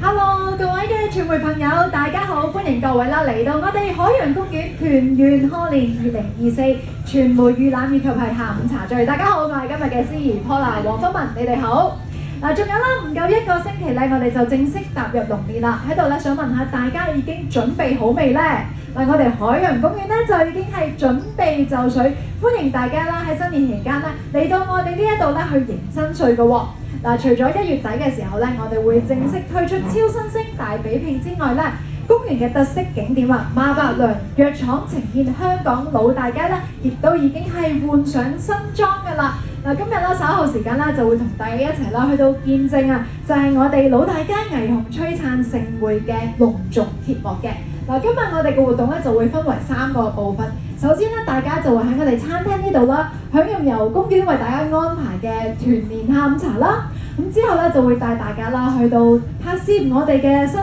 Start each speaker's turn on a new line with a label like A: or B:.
A: Hello， 各位嘅傳媒朋友，大家好，歡迎各位啦嚟到我哋海洋公園團圓賀年2024傳媒預覽以及係下午茶聚。大家好，我係今日嘅司儀 Paula 黃芬文，你哋好。嗱，仲有啦，唔夠一個星期咧，我哋就正式踏入龍年啦。喺度咧，想問下大家已經準備好未呢？嗱，我哋海洋公園咧就已經係準備就緒，歡迎大家啦喺新年期間咧嚟到我哋呢一度咧去迎新歲嘅喎。嗱，除咗1月底嘅時候咧，我哋會正式推出超新星大比拼之外咧，公園嘅特色景點啊，馬伯良藥廠呈現香港老大街咧，亦都已經係換上新裝㗎啦。嗱，今日啦稍後時間啦就會同大家一齊啦去到見證啊，就係我哋老大街霓虹璀璨盛會嘅隆重揭幕嘅。嗱，今日我哋嘅活動咧就會分為3個部分。首先咧，大家就會喺我哋餐廳呢度啦，享用由公園為大家安排嘅團年下午茶啦。咁之後咧就會帶大家啦去到拍攝我哋嘅新